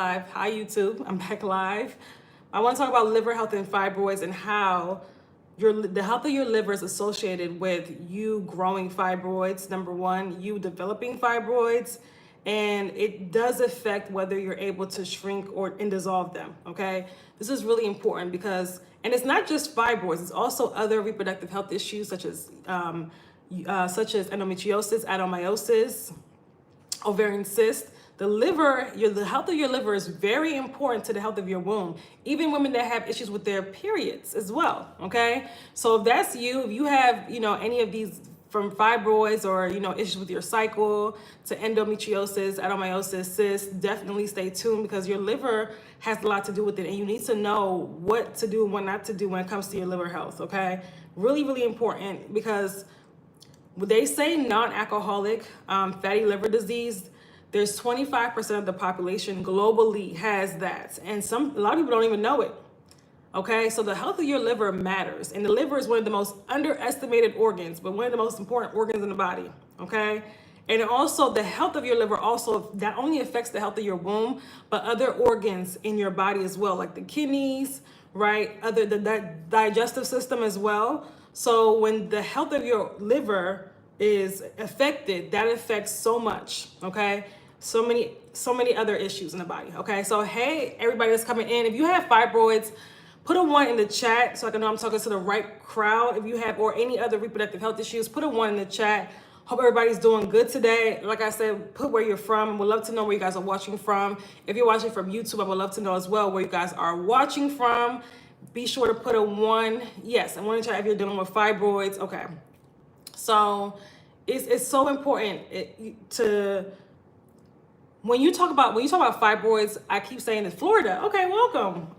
live. Hi, YouTube. I'm back live. I want to talk about liver health and fibroids and how the health of your liver is associated with you growing fibroids, number one, you developing fibroids, and it does affect whether you're able to shrink and dissolve them, okay? This is really important because, and it's not just fibroids, it's also other reproductive health issues such as endometriosis, adenomyosis, ovarian cyst. The liver, the health of your liver is very important to the health of your womb. Even women that have issues with their periods as well, okay? So if that's you, if you have, any of these from fibroids or, issues with your cycle to endometriosis, adenomyosis, cysts, definitely stay tuned because your liver has a lot to do with it and you need to know what to do and what not to do when it comes to your liver health, okay? Really, really important because they say non-alcoholic fatty liver disease, there's 25% of the population globally has that. And a lot of people don't even know it. Okay, so the health of your liver matters. And the liver is one of the most underestimated organs, but one of the most important organs in the body. Okay, and also the health of your liver also not only affects the health of your womb, but other organs in your body as well, like the kidneys, right? The digestive system as well. So when the health of your liver is affected, that affects so much, okay? So many other issues in the body, okay? So hey, everybody that's coming in, if you have fibroids, put a 1 in the chat so I can know I'm talking to the right crowd. If you have, or any other reproductive health issues, put a 1 in the chat. Hope everybody's doing good today. Like I said, put where you're from. We'd love to know where you guys are watching from. If you're watching from YouTube, I would love to know as well where you guys are watching from. Be sure to put a 1. Yes, I want to try if you're dealing with fibroids. Okay. So it's so important when you talk about fibroids, I keep saying it's Florida. Okay,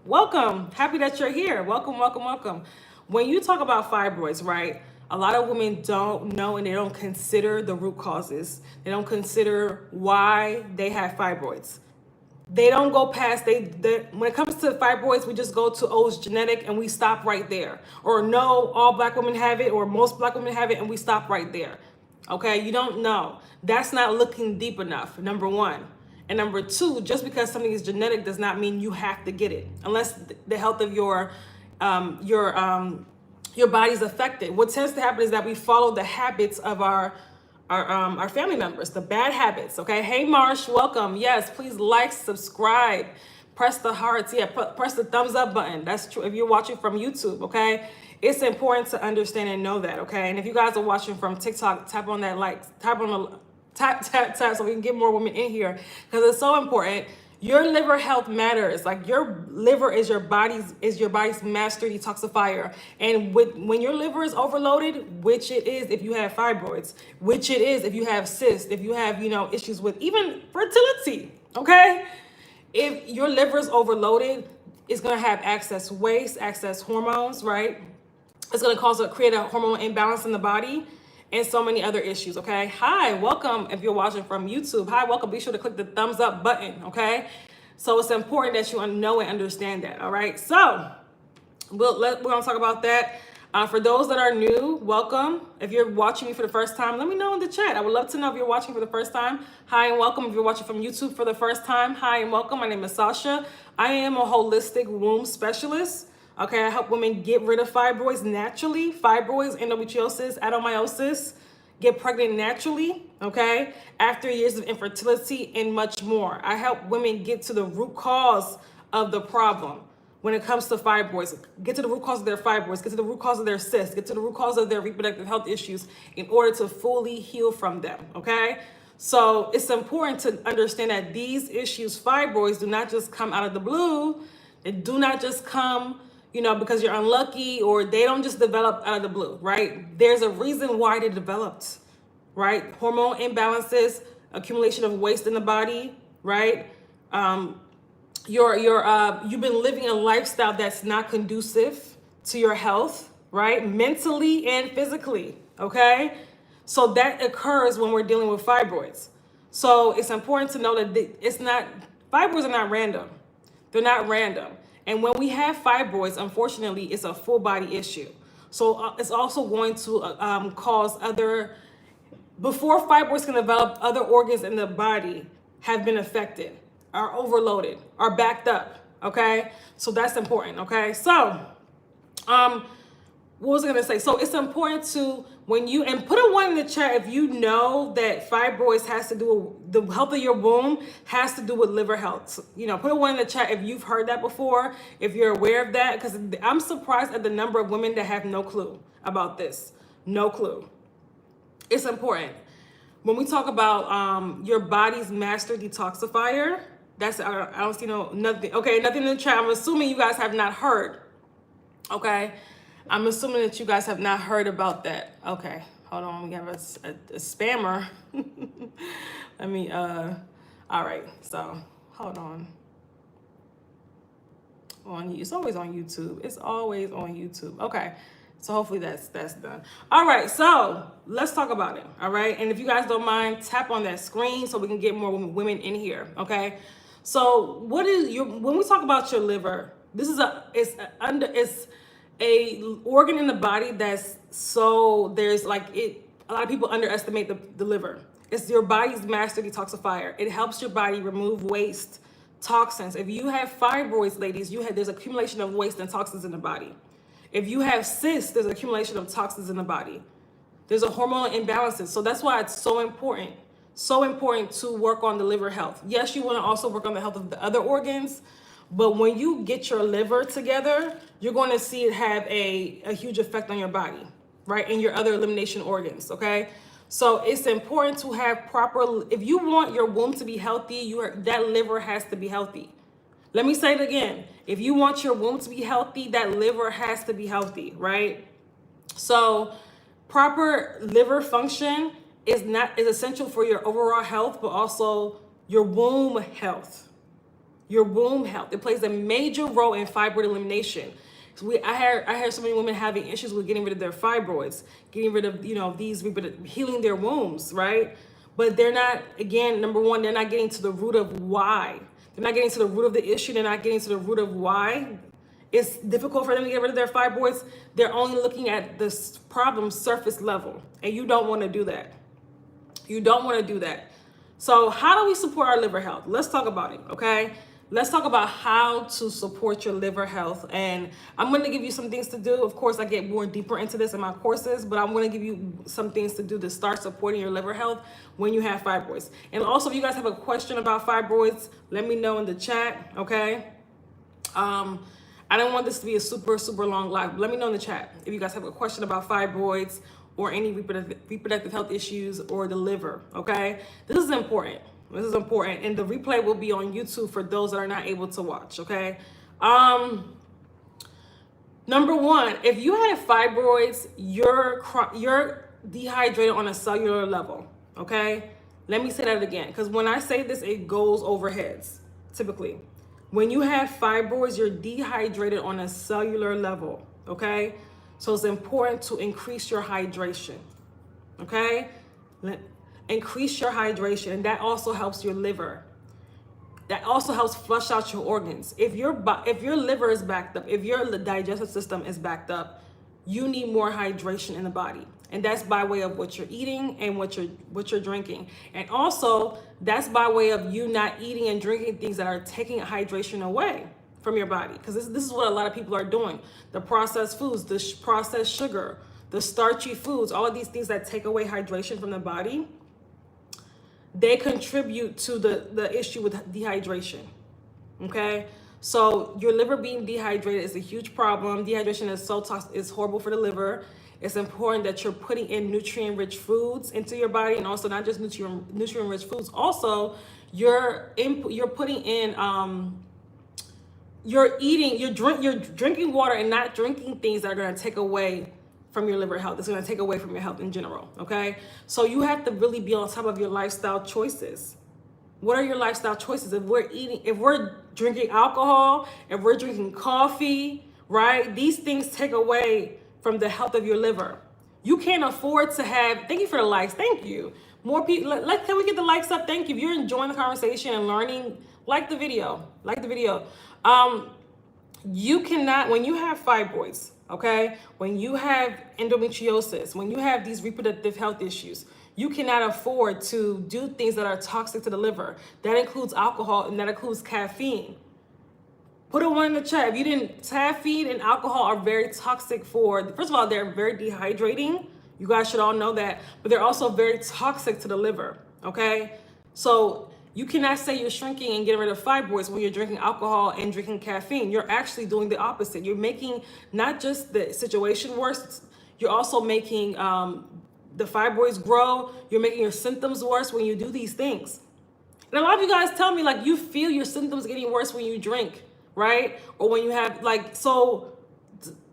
welcome. Happy that you're here. Welcome. When you talk about fibroids, right? A lot of women don't know and they don't consider the root causes. They don't consider why they have fibroids. They don't go past, when it comes to fibroids, we just go to, oh, it's genetic and we stop right there. Or no, all black women have it, or most black women have it and we stop right there. Okay, you don't know. That's not looking deep enough, number one. And number two, just because something is genetic does not mean you have to get it, unless the health of your body's affected. What tends to happen is that we follow the habits of our family members, the bad habits, okay? Hey, Marsh, welcome. Yes, please like, subscribe, press the hearts. Yeah, press the thumbs up button. That's true if you're watching from YouTube, okay? It's important to understand and know that, okay? And if you guys are watching from TikTok, tap on that like, tap so we can get more women in here because it's so important. Your liver health matters. Like your liver is your body's master detoxifier. And when your liver is overloaded, which it is if you have fibroids, which it is if you have cysts, if you have, issues with even fertility, okay? If your liver is overloaded, it's gonna have excess waste, excess hormones, right? It's gonna create a hormonal imbalance in the body and so many other issues, okay? Hi, welcome if you're watching from YouTube. Hi, welcome. Be sure to click the thumbs up button, okay? So it's important that you know and understand that, all right? So we're gonna talk about that. For those that are new, welcome. If you're watching me for the first time, let me know in the chat. I would love to know if you're watching for the first time. Hi and welcome. If you're watching from YouTube for the first time, hi and welcome. My name is Sasha. I am a holistic womb specialist. Okay, I help women get rid of fibroids naturally, fibroids, endometriosis, adenomyosis, get pregnant naturally, okay, after years of infertility and much more. I help women get to the root cause of the problem when it comes to fibroids, get to the root cause of their fibroids, get to the root cause of their cysts, get to the root cause of their reproductive health issues in order to fully heal from them, okay? So it's important to understand that these issues, fibroids, do not just come out of the blue. They do not just come because you're unlucky, or they don't just develop out of the blue, right? There's a reason why they developed, right? Hormone imbalances, accumulation of waste in the body, right? You've been living a lifestyle that's not conducive to your health, right? Mentally and physically, okay? So that occurs when we're dealing with fibroids. So it's important to know that fibroids are not random. They're not random. And when we have fibroids, unfortunately, it's a full body issue. So it's also going to cause before fibroids can develop, other organs in the body have been affected. are overloaded, are backed up. Okay, so that's important. Okay, so what was I gonna say? So it's important to, when you, and put a 1 in the chat if you know that fibroids has to do with the health of your womb, has to do with liver health. So, you know, put a 1 in the chat if you've heard that before, if you're aware of that, because I'm surprised at the number of women that have no clue about this. No clue. It's important. When we talk about your body's master detoxifier, that's, I don't see nothing. Okay, nothing in the chat. I'm assuming you guys have not heard. Okay. I'm assuming that you guys have not heard about that. Okay, hold on. We have a spammer. Let me, all right. So hold on. It's always on YouTube. It's always on YouTube. Okay. So hopefully that's done. All right. So let's talk about it. All right. And if you guys don't mind, tap on that screen so we can get more women in here. Okay. So when we talk about your liver, this is it's a organ in the body that's, so there's like a lot of people underestimate the liver. It's your body's master detoxifier. It helps your body remove waste, toxins. If you have fibroids, ladies, there's accumulation of waste and toxins in the body. If you have cysts, there's accumulation of toxins in the body. There's a hormonal imbalances. So that's why it's so important to work on the liver health. Yes, you want to also work on the health of the other organs, but when you get your liver together, you're going to see it have a huge effect on your body, right? And your other elimination organs, okay? So it's important to have proper, if you want your womb to be healthy, that liver has to be healthy. Let me say it again. If you want your womb to be healthy, that liver has to be healthy, right? So proper liver function is essential for your overall health, but also your womb health. Your womb health. It plays a major role in fibroid elimination. So I heard so many women having issues with getting rid of their fibroids, getting rid of, healing their wombs, right? But they're not, again, number one, they're not getting to the root of why. They're not getting to the root of the issue. They're not getting to the root of why it's difficult for them to get rid of their fibroids. They're only looking at this problem surface level, and you don't want to do that. You don't want to do that. So how do we support our liver health? Let's talk about it, okay? Let's talk about how to support your liver health. And I'm going to give you some things to do. Of course, I get more deeper into this in my courses, but I'm going to give you some things to do to start supporting your liver health when you have fibroids. And also, if you guys have a question about fibroids, let me know in the chat, okay? I don't want this to be a super, super long live. Let me know in the chat if you guys have a question about fibroids or any reproductive health issues or the liver, okay? This is important. This is important, and the replay will be on YouTube for those that are not able to watch, okay? Number one, if you have fibroids, you're dehydrated on a cellular level, okay? Let me say that again, because when I say this, it goes over heads, typically. When you have fibroids, you're dehydrated on a cellular level, okay? So it's important to increase your hydration, okay? Increase your hydration, and that also helps your liver. That also helps flush out your organs. If your liver is backed up, if your digestive system is backed up, you need more hydration in the body, and that's by way of what you're eating and what you're drinking, and also that's by way of you not eating and drinking things that are taking hydration away from your body. Because this is what a lot of people are doing: the processed foods, the processed sugar, the starchy foods, all of these things that take away hydration from the body. They contribute to the issue with dehydration, okay? So your liver being dehydrated is a huge problem. Dehydration is so toxic, it's horrible for the liver. It's important that you're putting in nutrient-rich foods into your body, and also not just nutrient-rich foods. Also, you're putting in, you're drinking water and not drinking things that are going to take away from your liver health. It's going to take away from your health in general, okay? So you have to really be on top of your lifestyle choices. What are your lifestyle choices? If we're drinking alcohol, if we're drinking coffee, right? These things take away from the health of your liver. You can't afford to have, thank you for the likes, thank you. More people, can we get the likes up? Thank you. If you're enjoying the conversation and learning, like the video. You cannot, when you have fibroids, okay, when you have endometriosis, when you have these reproductive health issues, you cannot afford to do things that are toxic to the liver. That includes alcohol and that includes caffeine. Put a one in the chat. If you didn't, caffeine and alcohol are very toxic for, first of all, they're very dehydrating. You guys should all know that, but they're also very toxic to the liver, okay? So you cannot say you're shrinking and getting rid of fibroids when you're drinking alcohol and drinking caffeine. You're actually doing the opposite. You're making not just the situation worse, you're also making the fibroids grow. You're making your symptoms worse when you do these things. And a lot of you guys tell me like you feel your symptoms getting worse when you drink, right? Or when you have so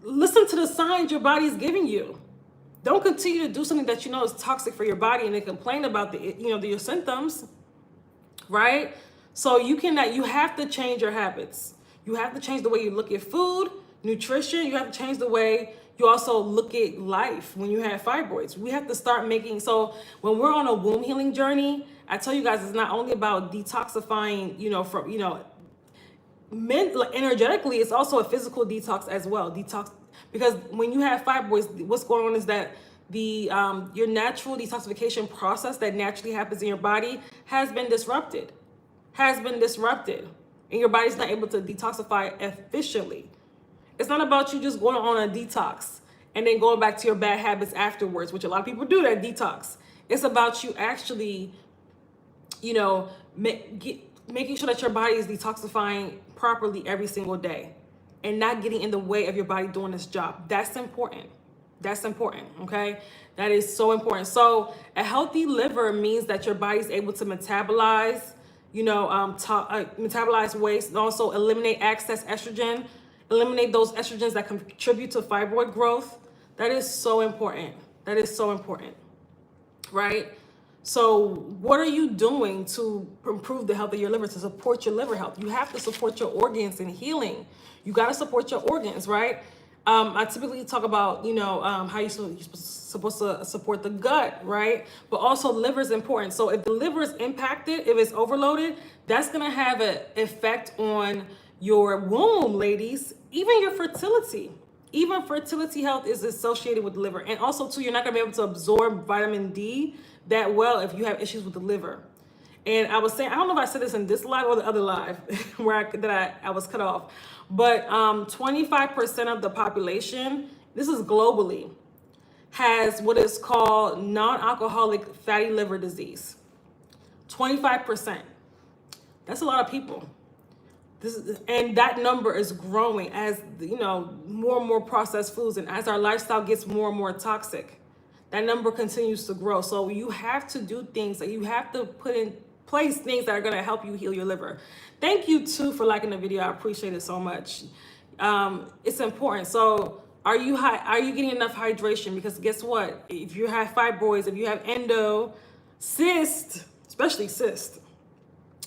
listen to the signs your body is giving you. Don't continue to do something that you know is toxic for your body and then complain about your symptoms, right? So you have to change your habits. You have to change the way you look at food, nutrition. You have to change the way you also look at life when you have fibroids. We have to start making, so when we're on a womb healing journey, I tell you guys, it's not only about detoxifying, energetically, it's also a physical detox as well. Because when you have fibroids, what's going on is that your natural detoxification process that naturally happens in your body has been disrupted, and your body's not able to detoxify efficiently. It's not about you just going on a detox and then going back to your bad habits afterwards, which a lot of people do, that detox. It's about you actually, making sure that your body is detoxifying properly every single day and not getting in the way of your body doing its job. That's important. Okay? That is so important. So a healthy liver means that your body's able to metabolize, metabolize waste, and also eliminate excess estrogen, eliminate those estrogens that contribute to fibroid growth. That is so important. Right? So what are you doing to improve the health of your liver, to support your liver health? You have to support your organs in healing. You got to support your organs, right? I typically talk about, how you're supposed to support the gut, right? But also liver is important. So if the liver is impacted, if it's overloaded, that's going to have an effect on your womb, ladies, even your fertility. Even fertility health is associated with the liver. And also, too, you're not going to be able to absorb vitamin D that well if you have issues with the liver. And I was saying, I don't know if I said this in this live or the other live where I was cut off, but 25% of the population, this is globally, has what is called non-alcoholic fatty liver disease. 25%. That's a lot of people. And that number is growing as more and more processed foods, and as our lifestyle gets more and more toxic, that number continues to grow. So you have to do things that you have to put in place, things that are going to help you heal your liver. Thank you too for liking the video. I appreciate it so much. It's important. So are you getting enough hydration? Because guess what? If you have fibroids, if you have cyst, especially cyst,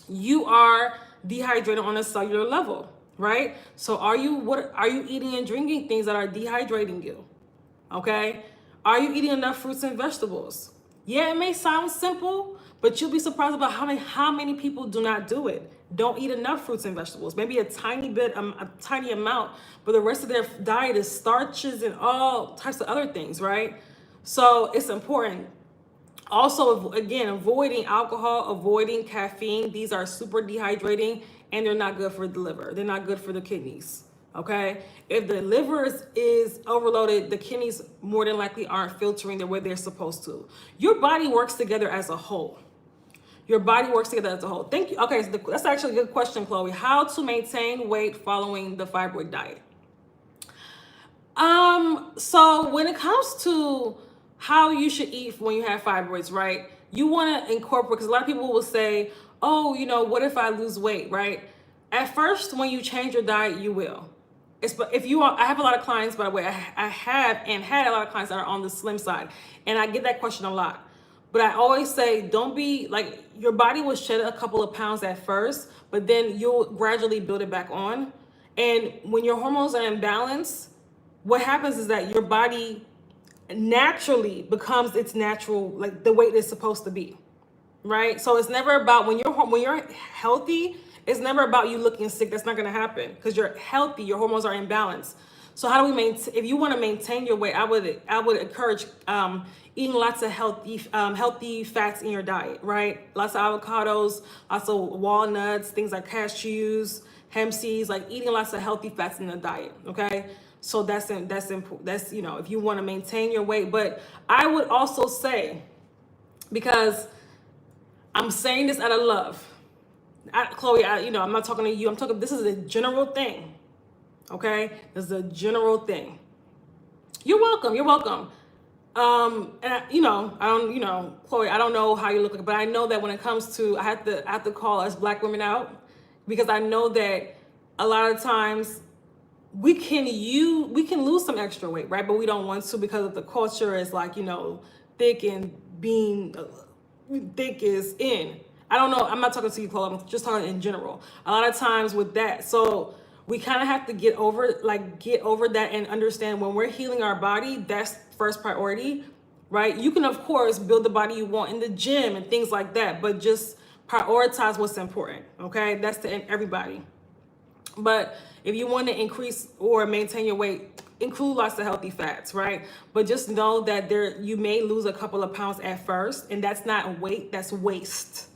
you are dehydrated on a cellular level, right? So are you eating and drinking things that are dehydrating you? Okay? Are you eating enough fruits and vegetables? Yeah, it may sound simple, but you'll be surprised about how many people do not do it. Don't eat enough fruits and vegetables. Maybe a tiny amount, but the rest of their diet is starches and all types of other things, right? So it's important. Also, again, avoiding alcohol, avoiding caffeine. These are super dehydrating and they're not good for the liver. They're not good for the kidneys, okay? If the liver is overloaded, the kidneys more than likely aren't filtering the way they're supposed to. Your body works together as a whole. Thank you. Okay, so that's actually a good question, Chloe. How to maintain weight following the fibroid diet? So when it comes to how you should eat when you have fibroids, right? You want to incorporate, because a lot of people will say, oh, what if I lose weight, right? At first, when you change your diet, you will. I have a lot of clients, by the way, I have and had a lot of clients that are on the slim side, and I get that question a lot. But I always say, don't be like, your body will shed a couple of pounds at first, but then you'll gradually build it back on. And when your hormones are in balance, what happens is that your body naturally becomes its natural, like the weight it's supposed to be, right? So it's never about, when you're healthy, it's never about you looking sick. That's not going to happen because you're healthy. Your hormones are in balance. So how do we maintain, if you want to maintain your weight, I would encourage eating lots of healthy fats in your diet, right? Lots of avocados, lots of walnuts, things like cashews, hemp seeds, like eating lots of healthy fats in the diet, okay? So that's important. That's, you know, if you want to maintain your weight. But I would also say, because I'm saying this out of love, Chloe, I'm not talking to you. This is a general thing, okay? This is a general thing. You're welcome. You're welcome. Chloe, I don't know how you look, but I know that when it comes to, I have to call us Black women out, because I know that a lot of times we can lose some extra weight, right? But we don't want to, because of the culture is like, thick and being thick is in. I don't know. I'm not talking to you, Chloe. I'm just talking in general. A lot of times with that, so we kind of have to get over that and understand when we're healing our body, that's first priority, right? You can, of course, build the body you want in the gym and things like that, but just prioritize what's important, okay? That's to everybody. But if you want to increase or maintain your weight, include lots of healthy fats, right? But just know that you may lose a couple of pounds at first, and that's not weight, that's waste.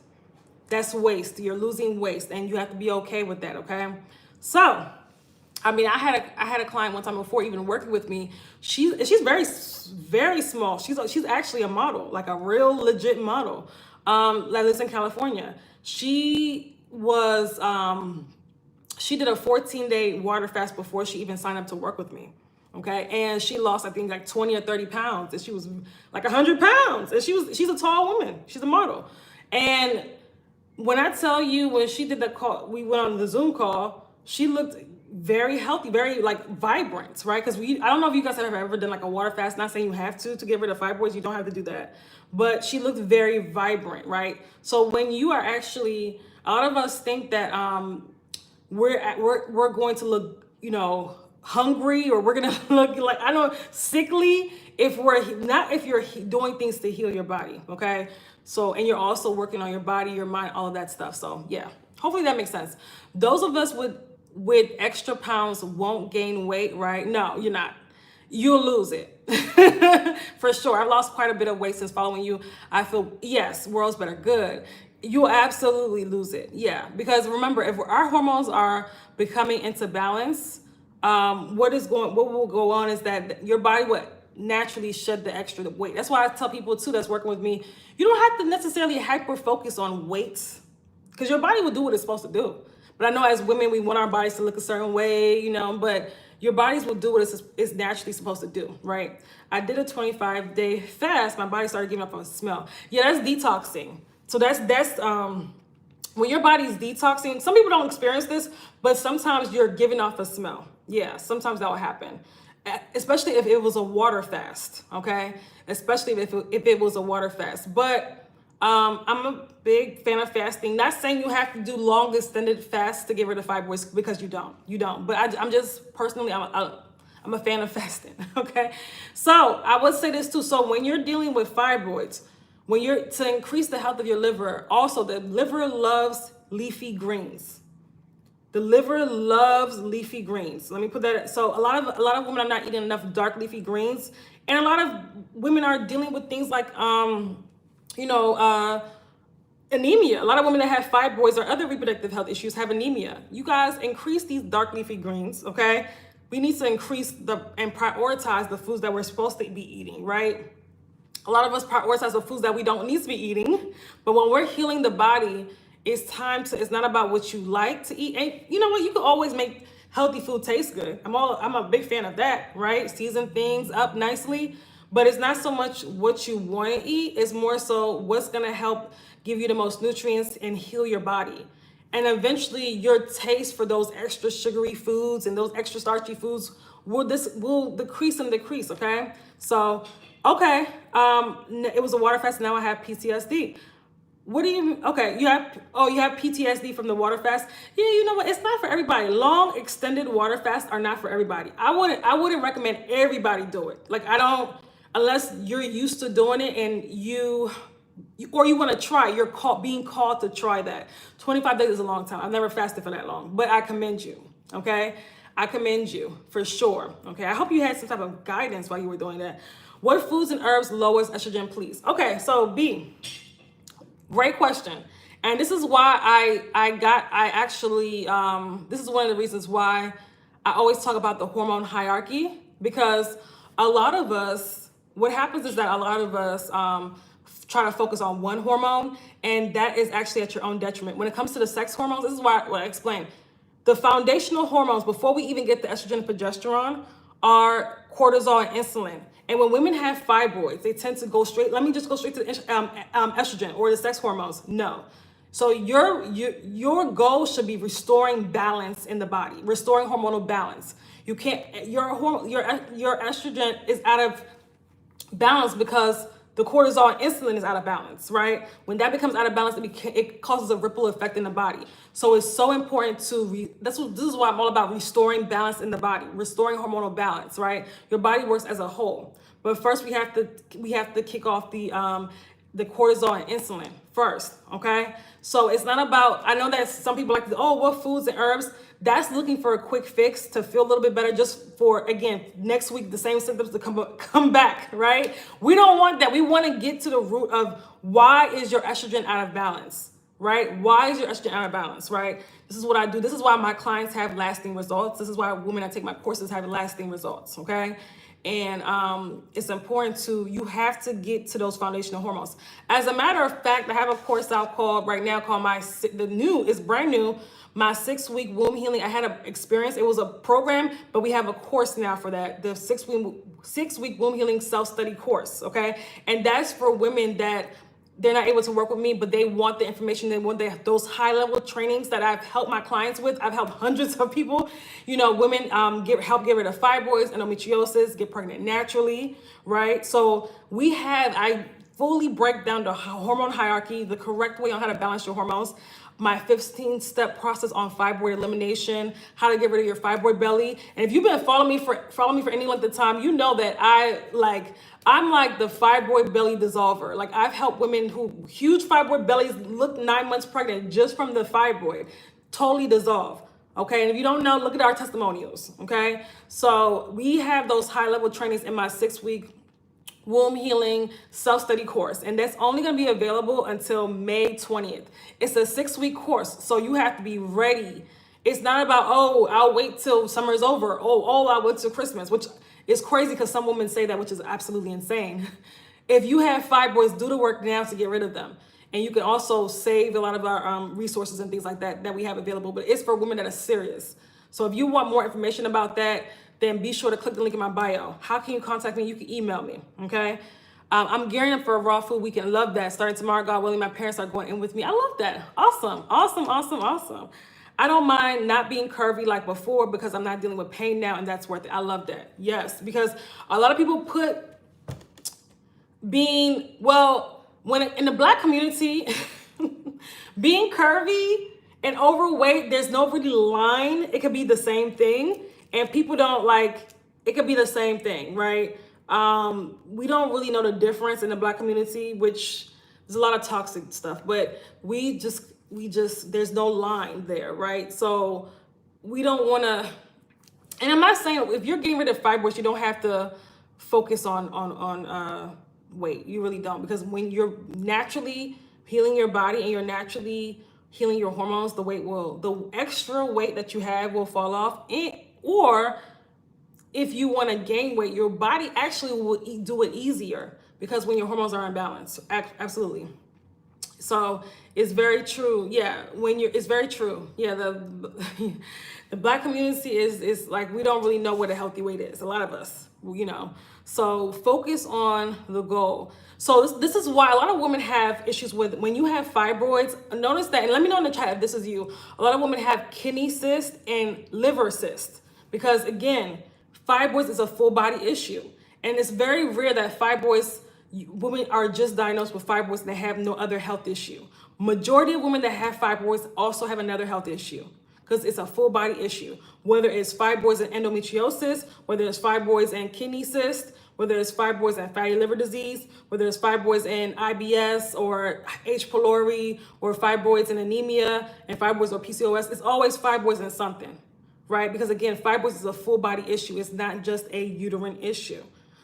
That's waste. You're losing waste, and you have to be okay with that, okay? So, I mean, I had a client one time before even working with me. She's very, very small. She's actually a model, like a real legit model. That lives in California. She did a 14-day water fast before she even signed up to work with me. Okay, and she lost, I think, like 20 or 30 pounds, and she was like 100 pounds, and she's a tall woman. She's a model. And when I tell you, when she did the call, we went on the Zoom call, she looked very healthy, very like vibrant, right? Because I don't know if you guys have ever done like a water fast. Not saying you have to get rid of fibroids. You don't have to do that. But she looked very vibrant, right? So when you are actually, a lot of us think that we're going to look, hungry, or we're gonna look like, I don't know, sickly if you're doing things to heal your body, okay? So, and you're also working on your body, your mind, all of that stuff. So yeah, hopefully that makes sense. Those of us with extra pounds won't gain weight, right? No, you're not. You'll lose it. For sure. I've lost quite a bit of weight since following you. I feel, yes, world's better, good. You'll absolutely lose it. Yeah, because remember, if our hormones are becoming into balance, what will go on is that your body would naturally shed the extra weight. That's why I tell people too that's working with me, you don't have to necessarily hyper focus on weights, because your body will do what it's supposed to do. But I know as women, we want our bodies to look a certain way, but your bodies will do what it's naturally supposed to do, right? I did a 25-day fast. My body started giving up on the smell. Yeah, that's detoxing. So that's when your body's detoxing. Some people don't experience this, but sometimes you're giving off a smell. Yeah, sometimes that will happen, especially if it was a water fast, okay? Especially if it was a water fast. But I'm a big fan of fasting. Not saying you have to do long extended fasts to get rid of fibroids, because you don't. But I'm just personally, I'm a fan of fasting, okay? So I would say this too. So when you're dealing with fibroids, to increase the health of your liver, also the liver loves leafy greens. The liver loves leafy greens. Let me put that. So a lot of women are not eating enough dark leafy greens, and a lot of women are dealing with things like anemia. A lot of women that have fibroids or other reproductive health issues have anemia. You guys increase these dark leafy greens, okay? We need to increase and prioritize the foods that we're supposed to be eating, right? A lot of us prioritize the foods that we don't need to be eating, but when we're healing the body, it's not about what you like to eat. And you know what? You can always make healthy food taste good. I'm a big fan of that, right? Season things up nicely, but it's not so much what you want to eat. It's more so what's going to help give you the most nutrients and heal your body. And eventually your taste for those extra sugary foods and those extra starchy foods will decrease, okay? So, okay, it was a water fast. Now I have PTSD. What do you, okay, you have PTSD from the water fast? Yeah, you know what? It's not for everybody. Long extended water fasts are not for everybody. I wouldn't recommend everybody do it. Like unless you're used to doing it and you want to try, being called to try that. 25 days is a long time. I've never fasted for that long, but I commend you, okay? I commend you for sure. Okay, I hope you had some type of guidance while you were doing that. What foods and herbs lowers estrogen, please? Okay, so B, great question. And this is why this is one of the reasons why I always talk about the hormone hierarchy, because a lot of us, what happens is that a lot of us try to focus on one hormone, and that is actually at your own detriment. When it comes to the sex hormones, this is why what I explained. The foundational hormones, before we even get the estrogen and progesterone, are cortisol and insulin. And when women have fibroids, they tend to go straight, let me just go straight to the estrogen or the sex hormones. No. So your goal should be restoring balance in the body, restoring hormonal balance. You can't, your estrogen is out of balance because the cortisol and insulin is out of balance, right? When that becomes out of balance, it causes a ripple effect in the body. So it's so important to, this is why I'm all about restoring balance in the body, restoring hormonal balance, right? Your body works as a whole. But first we have to kick off the cortisol and insulin first, okay? So it's not about, I know that some people like, oh, what foods and herbs? That's looking for a quick fix to feel a little bit better, just for, again, next week, the same symptoms to come back, right? We don't want that. We want to get to the root of why is your estrogen out of balance, right? Why is your estrogen out of balance, right? This is what I do. This is why my clients have lasting results. This is why women that take my courses have lasting results, okay? And it's important you have to get to those foundational hormones. As a matter of fact, I have a course out called it's brand new, my 6-week womb healing. I had an experience. It was a program, but we have a course now for that, the 6-week womb healing self-study course, okay? And that's for women that they're not able to work with me, but they want the information. They want those high-level trainings that I've helped my clients with. I've helped hundreds of people, women help get rid of fibroids, endometriosis, get pregnant naturally, right? So I fully break down the hormone hierarchy, the correct way on how to balance your hormones, my 15-step process on fibroid elimination, how to get rid of your fibroid belly. And if you've been following me for any length of time, you know that I'm like the fibroid belly dissolver. Like, I've helped women who huge fibroid bellies look 9 months pregnant just from the fibroid, totally dissolve. Okay, and if you don't know, look at our testimonials. Okay, so we have those high-level trainings in my 6-week womb healing self-study course, and that's only going to be available until May 20th. It's a 6-week course, so you have to be ready. It's not about, oh, I'll wait till summer is over. Oh, I'll wait till Christmas, which is crazy because some women say that, which is absolutely insane. If you have fibroids, do the work now to get rid of them. And you can also save a lot of our resources and things like that we have available, but it's for women that are serious. So if you want more information about that, then be sure to click the link in my bio. How can you contact me? You can email me, okay? I'm gearing up for a raw food weekend. Love that. Starting tomorrow, God willing, my parents are going in with me. I love that. Awesome, awesome, awesome, awesome. I don't mind not being curvy like before because I'm not dealing with pain now, and that's worth it. I love that. Yes, because a lot of people put when in the Black community, being curvy and overweight, there's no really line. It could be the same thing. And people don't it could be the same thing, right? We don't really know the difference in the Black community, which there's a lot of toxic stuff, but we just, there's no line there, right? So we don't want to, and I'm not saying if you're getting rid of fibroids, you don't have to focus on weight. You really don't, because when you're naturally healing your body and you're naturally healing your hormones, the extra weight that you have will fall off. Or if you want to gain weight, your body actually will do it easier because when your hormones are in balance. Absolutely. So it's very true. Yeah, it's very true. Yeah, the Black community is like, we don't really know what a healthy weight is. A lot of us, So focus on the goal. So this is why a lot of women have issues with, when you have fibroids, notice that, and let me know in the chat if this is you, a lot of women have kidney cyst and liver cyst. Because again, fibroids is a full body issue. And it's very rare that women are just diagnosed with fibroids and they have no other health issue. Majority of women that have fibroids also have another health issue because it's a full body issue. Whether it's fibroids and endometriosis, whether it's fibroids and kidney cyst, whether it's fibroids and fatty liver disease, whether it's fibroids and IBS or H. pylori, or fibroids and anemia and fibroids or PCOS, it's always fibroids and something. right? Because again, fibroids is a full body issue. It's not just a uterine issue.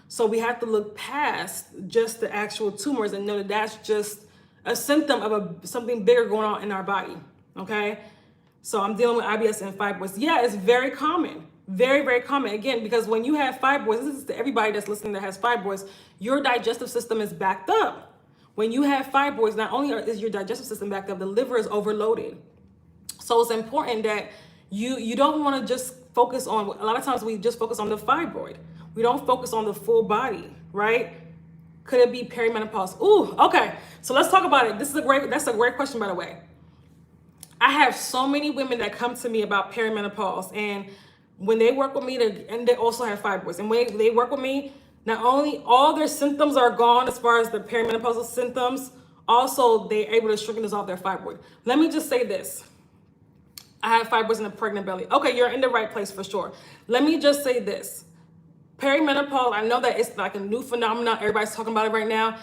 So we have to look past just the actual tumors and know that that's just a symptom of something bigger going on in our body, okay? So I'm dealing with IBS and fibroids. Yeah, it's very common. Very, very common. Again, because when you have fibroids, this is to everybody that's listening that has fibroids, your digestive system is backed up. When you have fibroids, not only is your digestive system backed up, the liver is overloaded. So it's important that you don't want to just focus on, a lot of times we just focus on the fibroid. We don't focus on the full body, right? Could it be perimenopause? Ooh, okay. So let's talk about it. That's a great question, by the way. I have so many women that come to me about perimenopause, and when they work with me, and they also have fibroids. And when they work with me, not only all their symptoms are gone as far as the perimenopausal symptoms, also they're able to shrink and dissolve their fibroid. Let me just say this. I have fibroids in the pregnant belly. Okay, you're in the right place for sure. Let me just say this. Perimenopause, I know that it's like a new phenomenon. Everybody's talking about it right now.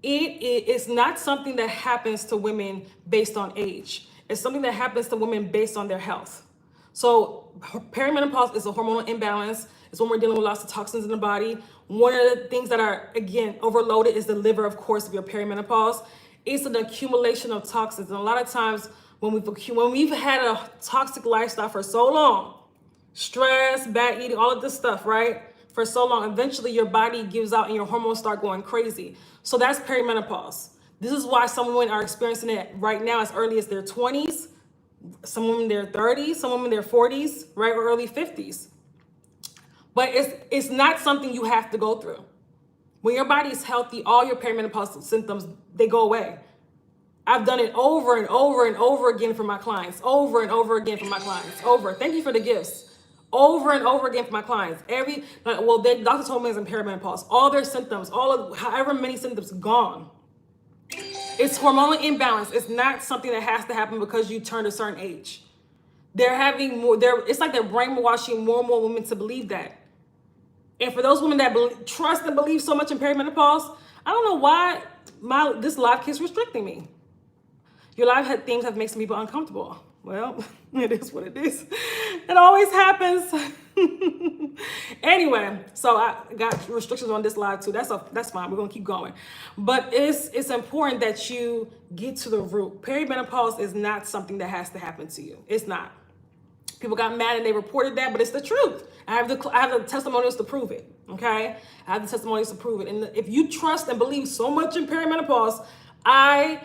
It's not something that happens to women based on age. It's something that happens to women based on their health. So perimenopause is a hormonal imbalance. It's when we're dealing with lots of toxins in the body. One of the things that are, again, overloaded is the liver, of course, if you're perimenopause. It's an accumulation of toxins. And a lot of times when we've had a toxic lifestyle for so long, stress, bad eating, all of this stuff, right? For so long, eventually your body gives out and your hormones start going crazy. So that's perimenopause. This is why some women are experiencing it right now as early as their 20s, some women in their 30s, some women in their 40s, right, or early 50s. But it's not something you have to go through. When your body is healthy, all your perimenopausal symptoms, they go away. I've done it over and over and over again for my clients, over and over again for my clients, Thank you for the gifts. Over and over again for my clients. The doctor told me it's in perimenopause. All their symptoms, all of however many symptoms, gone. It's hormonal imbalance. It's not something that has to happen because you turned a certain age. It's like they're brainwashing more and more women to believe that. And for those women that trust and believe so much in perimenopause, I don't know why this life keeps restricting me. Your life things have made some people uncomfortable. Well, it is what it is. It always happens. Anyway, so I got restrictions on this live too. That's fine. We're gonna keep going. But it's important that you get to the root. Perimenopause is not something that has to happen to you. It's not. People got mad and they reported that, but it's the truth. I have the testimonials to prove it. Okay, I have the testimonials to prove it. And if you trust and believe so much in perimenopause, I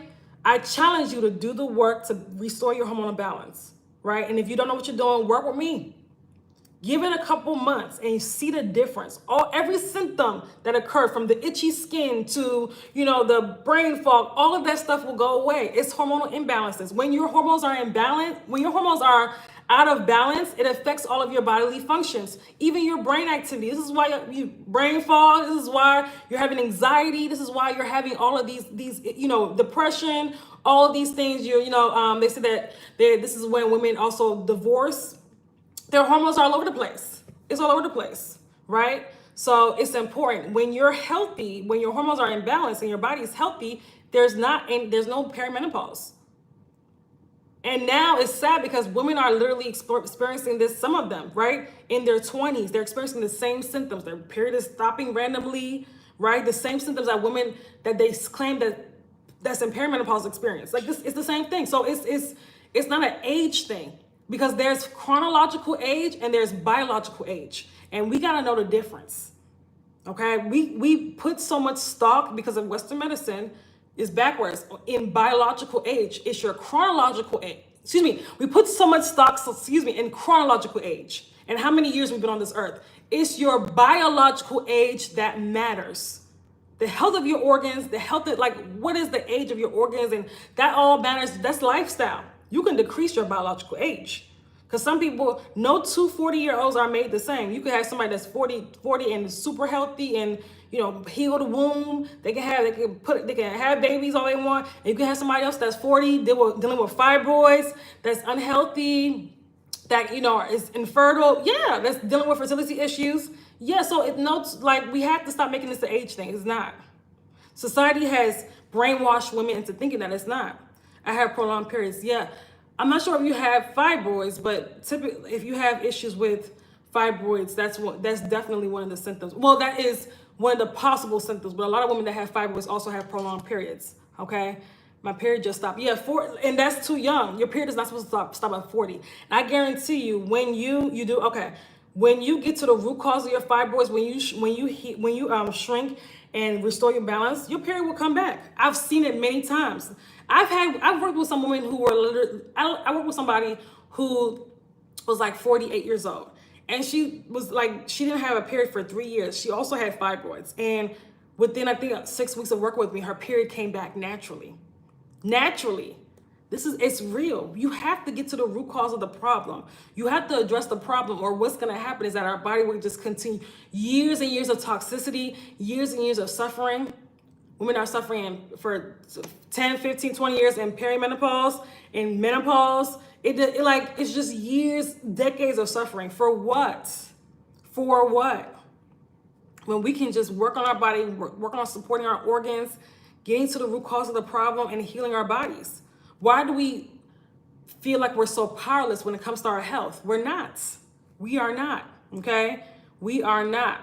challenge you to do the work to restore your hormonal balance, right? And if you don't know what you're doing, work with me. Give it a couple months and you see the difference. Every symptom that occurred, from the itchy skin to, the brain fog, all of that stuff will go away. It's hormonal imbalances. When your hormones are out of balance, it affects all of your bodily functions, even your brain activity. This is why you brain fog. This is why you're having anxiety. This is why you're having all of these depression, all of these things. They say that this is when women also divorce. Their hormones are all over the place. It's all over the place, right? So it's important when you're healthy, when your hormones are in balance and your body is healthy, there's no perimenopause. And now it's sad because women are literally experiencing this, some of them, right? In their 20s, they're experiencing the same symptoms. Their period is stopping randomly, right? The same symptoms that women that they claim that's in perimenopause experience. Like this, it's the same thing. So it's not an age thing, because there's chronological age and there's biological age. And we gotta know the difference, okay? We put so much stock, because of Western medicine, is backwards. In biological age, it's your chronological age. We put so much stock, in chronological age and how many years we've been on this earth. It's your biological age that matters. The health of your organs, what is the age of your organs, and that all matters. That's lifestyle. You can decrease your biological age. Because some people, no two 40-year-olds are made the same. You could have somebody that's 40 and super healthy and heal the womb. They can have babies all they want. And you can have somebody else that's 40 dealing with fibroids, that's unhealthy, that is infertile. Yeah, that's dealing with fertility issues. Yeah, so we have to stop making this an age thing. It's not. Society has brainwashed women into thinking that it's not. I have prolonged periods. Yeah. I'm not sure if you have fibroids, but typically if you have issues with fibroids, that's definitely one of the symptoms. Well, that is one of the possible symptoms, but a lot of women that have fibroids also have prolonged periods. Okay. My period just stopped. Yeah, and that's too young. Your period is not supposed to stop at 40. And I guarantee you, when you do okay, when you get to the root cause of your fibroids, when you shrink and restore your balance, your period will come back. I've seen it many times. I've worked with some women who were literally. I worked with somebody who was like 48 years old, and she was like, she didn't have a period for 3 years. She also had fibroids, and within I think 6 weeks of working with me, her period came back naturally. Naturally. It's real. You have to get to the root cause of the problem. You have to address the problem, or what's going to happen is that our body will just continue years and years of toxicity, years and years of suffering. Women are suffering for 10, 15, 20 years in perimenopause, in menopause. It's just years, decades of suffering. For what? For what? When we can just work on our body, work on supporting our organs, getting to the root cause of the problem and healing our bodies. Why do we feel like we're so powerless when it comes to our health? We're not. We are not, okay? We are not.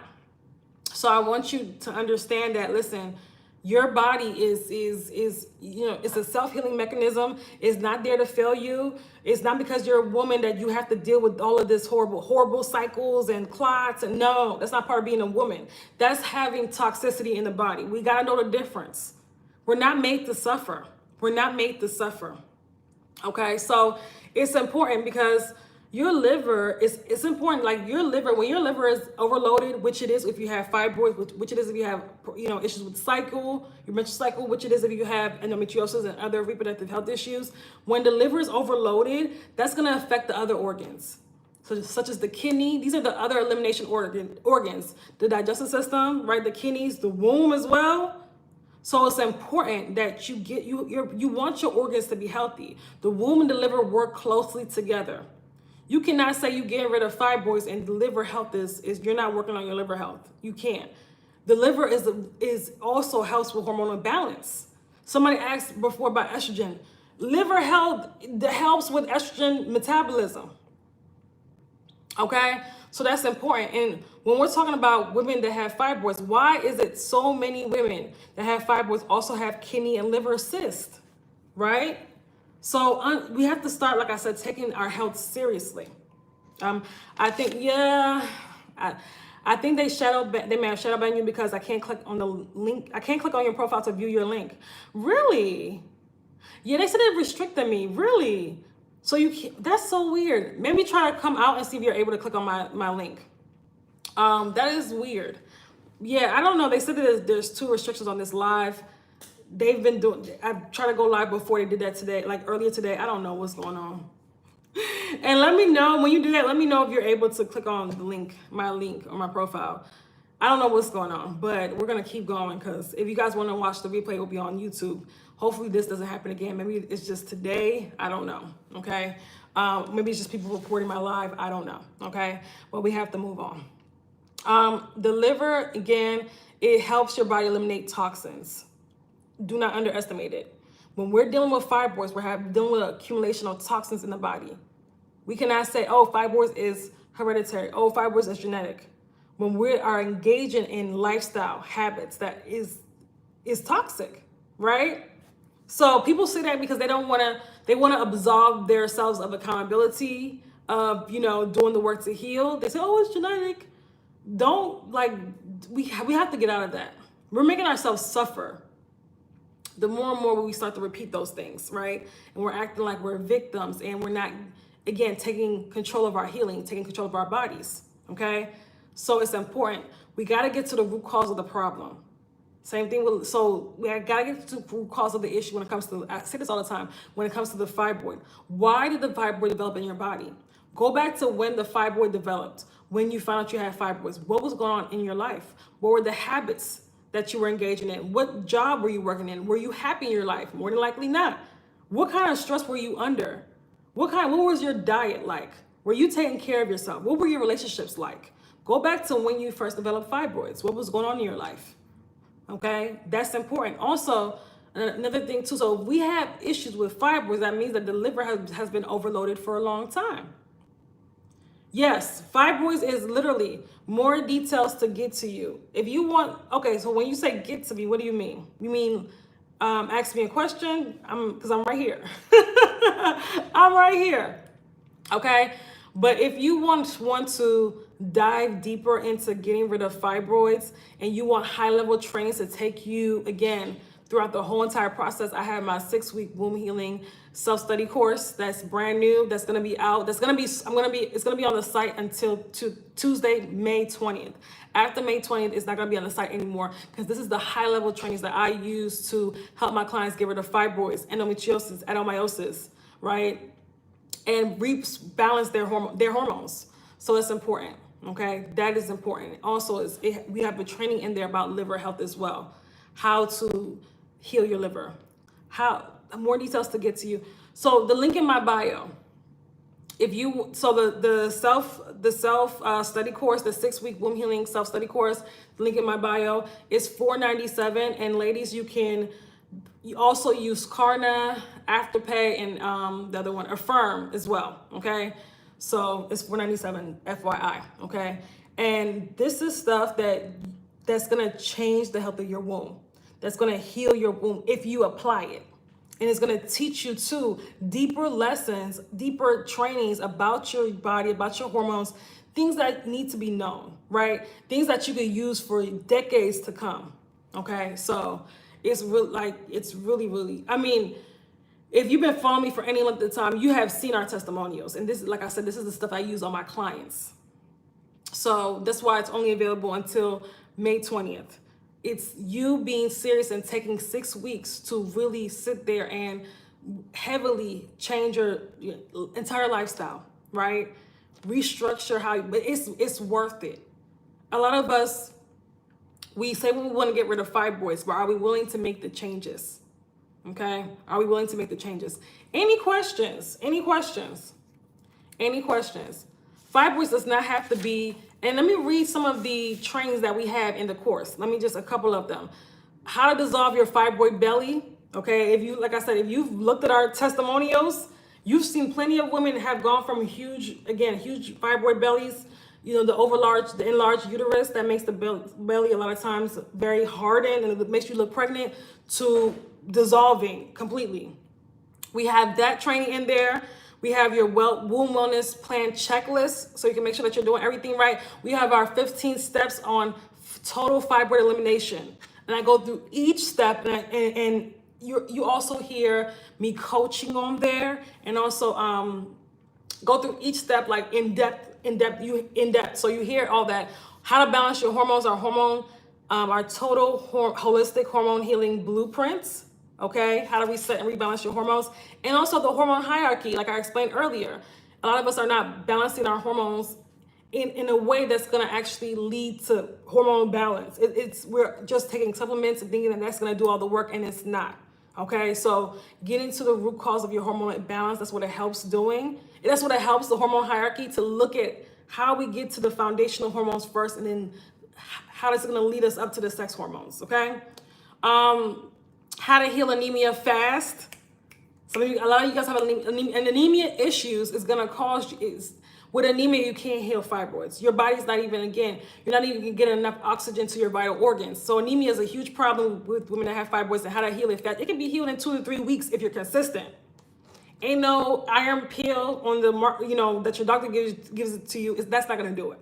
So I want you to understand that, listen, your body is it's a self-healing mechanism. It's not there to fail you. It's not because you're a woman that you have to deal with all of this horrible cycles and clots. And no, that's not part of being a woman. That's having toxicity in the body. We got to know the difference. We're not made to suffer. We're not made to suffer. Okay, so it's important because your liver it's important. Like your liver, when your liver is overloaded, which it is if you have fibroids, which it is if you have issues with cycle, your menstrual cycle, which it is if you have endometriosis and other reproductive health issues. When the liver is overloaded, that's going to affect the other organs, such as the kidney. These are the other elimination organs, the digestive system, right? The kidneys, the womb as well. So it's important that you want your organs to be healthy. The womb and the liver work closely together. You cannot say you're getting rid of fibroids and the liver health is you're not working on your liver health. You can't. The liver is also helps with hormonal balance. Somebody asked before about estrogen. Liver health helps with estrogen metabolism. Okay? So that's important. And when we're talking about women that have fibroids, why is it so many women that have fibroids also have kidney and liver cysts, right? So we have to start, like I said, taking our health seriously. I think, I think they may have shadow banned you because I can't click on the link. I can't click on your profile to view your link. Really? Yeah, they said it restricted me. Really? So that's so weird. Maybe try to come out and see if you're able to click on my link. That is weird. Yeah, I don't know. They said that there's 2 restrictions on this live. They've been doing, I've tried to go live before they did that today, like earlier today. I don't know what's going on. And let me know when you do that, let me know if you're able to click on the link, my link on my profile. I don't know what's going on, but we're going to keep going because if you guys want to watch the replay, it will be on YouTube. Hopefully this doesn't happen again. Maybe it's just today. I don't know. Okay. Maybe it's just people reporting my live. I don't know. Okay. But we have to move on. The liver, again, it helps your body eliminate toxins. Do not underestimate it. When we're dealing with fibroids, we're dealing with accumulation of toxins in the body. We cannot say, oh, fibroids is hereditary. Oh, fibroids is genetic. When we are engaging in lifestyle habits that is toxic, right? So people say that because they want to absolve themselves of accountability of, doing the work to heal. They say, oh, it's genetic. We have to get out of that. We're making ourselves suffer. The more and more we start to repeat those things, right? And we're acting like we're victims and we're not, again, taking control of our healing, taking control of our bodies, okay? So it's important. We got to get to the root cause of the problem. Same thing so we got to get to the root cause of the issue when it comes to, I say this all the time, when it comes to the fibroid. Why did the fibroid develop in your body? Go back to when the fibroid developed, when you found out you had fibroids. What was going on in your life? What were the habits that you were engaging in? What job were you working in? Were you happy in your life? More than likely not. What kind of stress were you under? What was your diet like? Were you taking care of yourself? What were your relationships like? Go back to when you first developed fibroids. What was going on in your life? Okay, that's important. Also, Another thing too, so if we have issues with fibroids, that means that the liver has been overloaded for a long time. Yes, fibroids is literally more details to get to you. If you want, okay, so when you say get to me, what do you mean? You mean ask me a question? Because I'm right here. I'm right here. Okay, but if you want to dive deeper into getting rid of fibroids and you want high-level trainings to take you again throughout the whole entire process, I have my 6-week womb healing self-study course that's brand new. That's gonna be out. It's gonna be on the site until Tuesday, May 20th. After May 20th, it's not gonna be on the site anymore because this is the high-level trainings that I use to help my clients get rid of fibroids, endometriosis, adenomyosis, right? And rebalance their hormones. So it's important, okay? That is important. Also, we have a training in there about liver health as well. How to heal your liver. More details to get to you. So the link in my bio. The self study course, the 6-week womb healing self study course, the link in my bio is $497. And ladies, you also use Klarna, Afterpay, and the other one, Affirm as well. Okay, so it's $497, FYI. Okay, and this is stuff that's gonna change the health of your womb. That's gonna heal your womb if you apply it. And it's gonna teach you too deeper lessons, deeper trainings about your body, about your hormones, things that need to be known, right? Things that you could use for decades to come. Okay, so it's really, I mean, if you've been following me for any length of time, you have seen our testimonials. And this is, like I said, this is the stuff I use on my clients. So that's why it's only available until May 20th. It's you being serious and taking 6 weeks to really sit there and heavily change your entire lifestyle, right? Restructure but it's worth it. A lot of us, we say we want to get rid of fibroids, but are we willing to make the changes? Okay? Are we willing to make the changes? Any questions? Any questions? Any questions? Fibroids does not have to be, and let me read some of the trainings that we have in the course. Let me just, a couple of them. How to dissolve your fibroid belly. Okay, like I said, if you've looked at our testimonials, you've seen plenty of women have gone from huge fibroid bellies, the enlarged uterus that makes the belly a lot of times very hardened and it makes you look pregnant, to dissolving completely. We have that training in there. We have your womb wellness plan checklist, so you can make sure that you're doing everything right. We have our 15 steps on total fibroid elimination. And I go through each step, and you also hear me coaching on there, and also go through each step like in depth. So you hear all that. How to balance your hormones, our total holistic hormone healing blueprints. Okay, how to reset and rebalance your hormones, and also the hormone hierarchy, like I explained earlier. A lot of us are not balancing our hormones in a way that's going to actually lead to hormone balance. We're just taking supplements and thinking that that's going to do all the work, and it's not. Okay, so getting to the root cause of your hormonal imbalance, that's what it helps doing. That's what it helps the hormone hierarchy to look at how we get to the foundational hormones first, and then how that's going to lead us up to the sex hormones. Okay. How to heal anemia fast. A lot of you guys have anemia issues. Is going to cause with anemia, you can't heal fibroids. Your body's not even, you're not even getting enough oxygen to your vital organs. So anemia is a huge problem with women that have fibroids, and how to heal it fast. It can be healed in 2 to 3 weeks if you're consistent. Ain't no iron pill on the that your doctor gives it to you. That's not going to do it.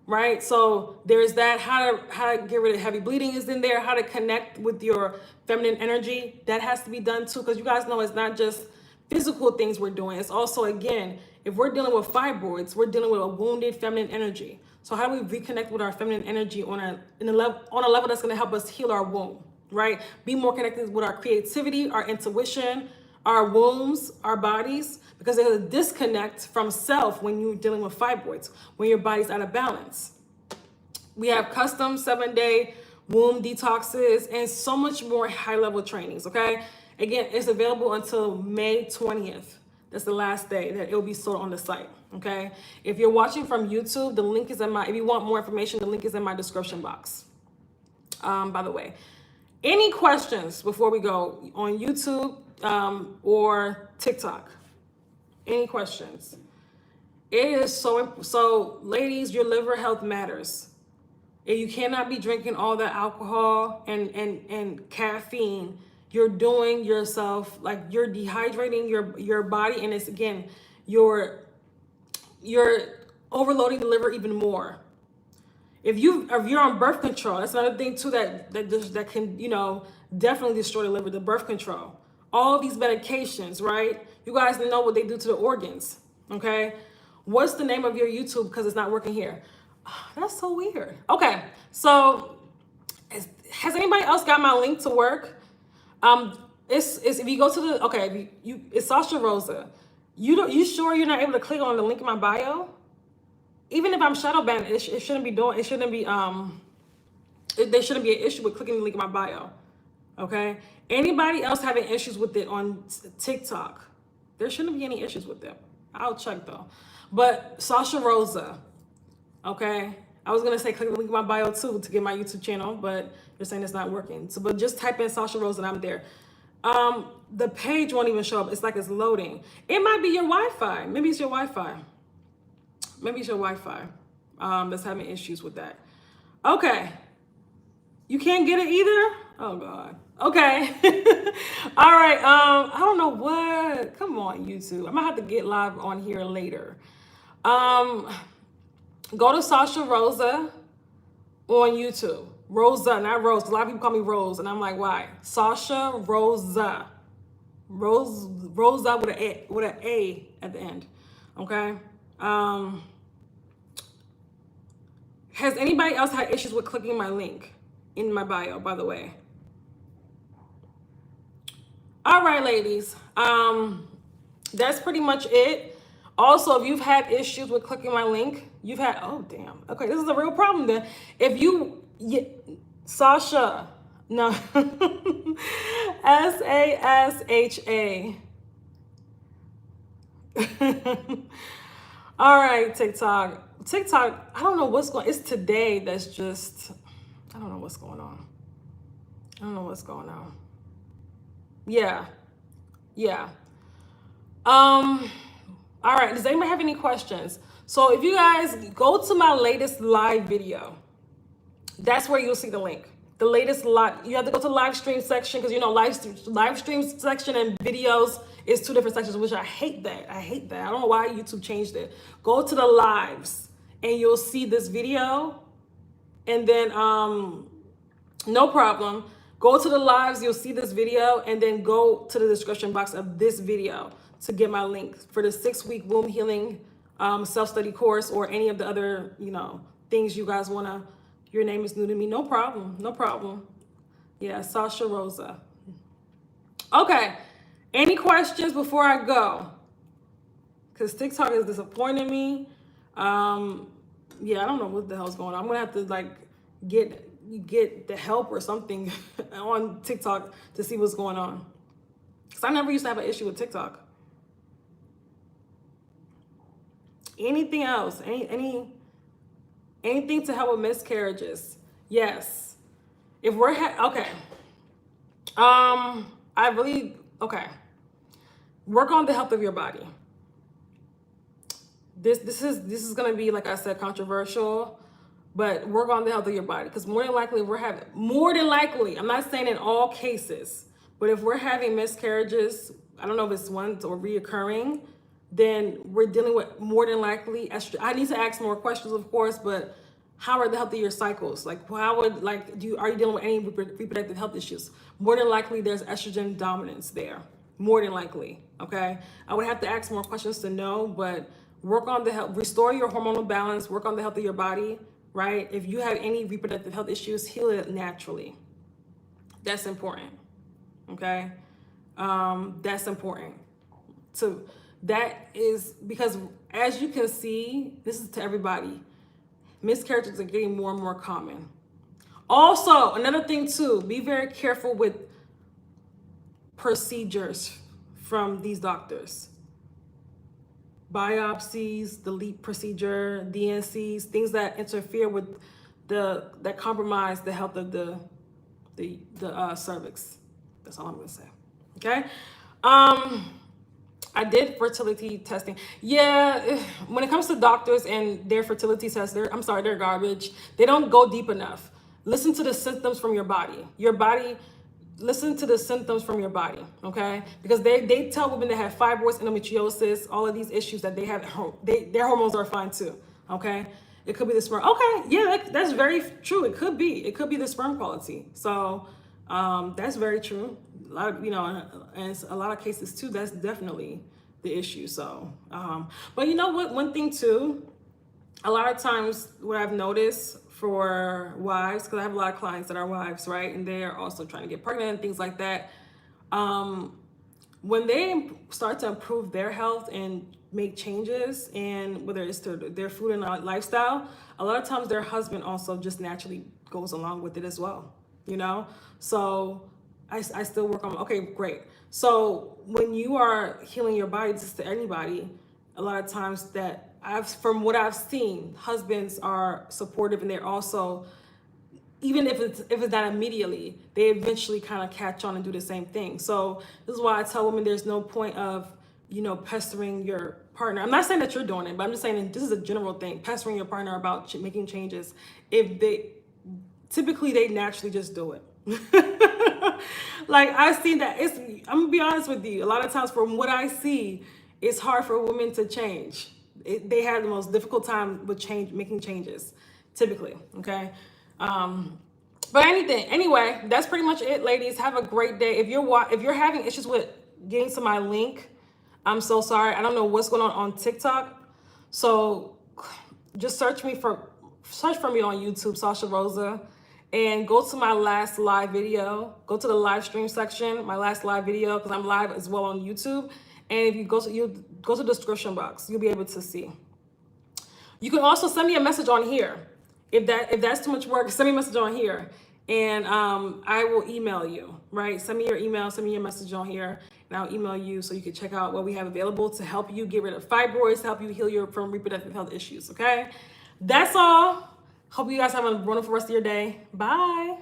Right? So there's that. How to get rid of heavy bleeding is in there. How to connect with your feminine energy. That has to be done too, because you guys know it's not just physical things we're doing. It's also, again, if we're dealing with fibroids, we're dealing with a wounded feminine energy. So how do we reconnect with our feminine energy on a level that's going to help us heal our womb, right? Be more connected with our creativity, our intuition, our wombs, our bodies, because there's a disconnect from self when you're dealing with fibroids, when your body's out of balance. We have custom 7-day womb detoxes and so much more high-level trainings, okay? Again, it's available until May 20th. That's the last day that it'll be sold on the site, okay? If you're watching from YouTube, the link is if you want more information, the link is in my description box, by the way. Any questions before we go on YouTube or TikTok? Any questions? It is so ladies, your liver health matters. And you cannot be drinking all that alcohol and caffeine. You're doing yourself, like, you're dehydrating your body, and it's, again, you're overloading the liver even more. If you're on birth control, that's another thing too that can, you know, definitely destroy the liver. The birth control, all these medications, right? You guys know what they do to the organs. Okay, what's the name of your YouTube? Because it's not working here. That's so weird. Okay, so has anybody else got my link to work? It's if you go to the, okay, it's Sasha Rosa. You sure you're not able to click on the link in my bio? Even if I'm shadow banned, it shouldn't be doing. It shouldn't be there shouldn't be an issue with clicking the link in my bio. Okay. Anybody else having issues with it on TikTok? There shouldn't be any issues with it. I'll check though. But Sasha Rosa. Okay. I was gonna say click the link in my bio too to get my YouTube channel, but you're saying it's not working. So, but just type in Sasha Rosa and I'm there. The page won't even show up. It's like it's loading. It might be your Wi-Fi. Maybe it's your Wi-Fi. Maybe it's your Wi-Fi that's having issues with that. Okay. You can't get it either? Oh, God. Okay. All right. I don't know what. Come on, YouTube. I'm going to have to get live on here later. Go to Sasha Rosa on YouTube. Rosa, not Rose. A lot of people call me Rose, and I'm like, why? Sasha Rosa. Rosa with an A at the end. Okay. Has anybody else had issues with clicking my link in my bio, by the way? All right, ladies. That's pretty much it. Also, if you've had issues with clicking my link, you've had, oh, damn. Okay, this is a real problem then. If Sasha, no, SASHA. All right, TikTok, I don't know what's going on. It's today that's just, I don't know what's going on. Yeah. All right, does anybody have any questions? So if you guys go to my latest live video, that's where you'll see the link. The latest live, you have to go to the live stream section, because, you know, live stream section and videos is two different sections, which I hate that. I don't know why YouTube changed it. Go to the lives and you'll see this video. And then, no problem. Go to the lives, you'll see this video, and then go to the description box of this video to get my link for the 6-week womb healing self-study course, or any of the other, you know, things you guys want to, your name is new to me. No problem. Yeah, Sasha Rosa. Okay. Any questions before I go? Because TikTok is disappointing me. Yeah, I don't know what the hell's going on. I'm going to have to, like, get the help or something on TikTok to see what's going on. Because I never used to have an issue with TikTok. Anything else? Anything to help with miscarriages? Yes. If we're okay. Work on the health of your body. This is gonna be, like I said, controversial, but work on the health of your body, because more than likely, I'm not saying in all cases, but if we're having miscarriages, I don't know if it's ones or reoccurring, then we're dealing with, more than likely, I need to ask more questions, of course, but how are the health of your cycles? Like, are you dealing with any reproductive health issues? More than likely, there's estrogen dominance there. More than likely, okay? I would have to ask more questions to know, but work on the health, restore your hormonal balance, work on the health of your body, right? If you have any reproductive health issues, heal it naturally. That's important, okay? That's important. So that is, because as you can see, this is to everybody, miscarriages are getting more and more common. Also, another thing too, be very careful with procedures from these doctors. Biopsies, the LEEP procedure, DNCs, things that interfere with that compromise the health of the cervix. That's all I'm gonna say. Okay. I did fertility testing. Yeah, when it comes to doctors and their fertility tests, they're garbage. They don't go deep enough. Listen to the symptoms from your body. Listen to the symptoms from your body, okay? Because they tell women that have fibroids, endometriosis, all of these issues that they have, their hormones are fine too, okay? It could be the sperm. Okay, yeah, that's very true. It could be the sperm quality. So that's very true. A lot of, and a lot of cases too, that's definitely the issue. So, but you know what? One thing too, a lot of times what I've noticed for wives, because I have a lot of clients that are wives, right? And they are also trying to get pregnant and things like that. When they start to improve their health and make changes, and whether it's their food and lifestyle, a lot of times their husband also just naturally goes along with it as well, So I still work on, okay, great. So when you are healing your body just to anybody, a lot of times from what I've seen, husbands are supportive, and they're also, even if it's not immediately, they eventually kind of catch on and do the same thing. So this is why I tell women there's no point of, pestering your partner. I'm not saying that you're doing it, but I'm just saying this is a general thing, pestering your partner about making changes. Typically they naturally just do it. Like I've seen that. I'm gonna be honest with you. A lot of times from what I see, it's hard for women to change. They have the most difficult time with making changes, typically, okay? But anyway, that's pretty much it, ladies. Have a great day. If you're having issues with getting to my link, I'm so sorry. I don't know what's going on TikTok. So just search for me on YouTube, Sasha Rosa, and go to my last live video. Go to the live stream section, my last live video, because I'm live as well on YouTube. And if you go to the description box, you'll be able to see. You can also send me a message on here. If that's too much work, send me a message on here, and I will email you, right? Send me your email, send me your message on here, and I'll email you so you can check out what we have available to help you get rid of fibroids, to help you heal from reproductive health issues, okay? That's all. Hope you guys have a wonderful rest of your day. Bye.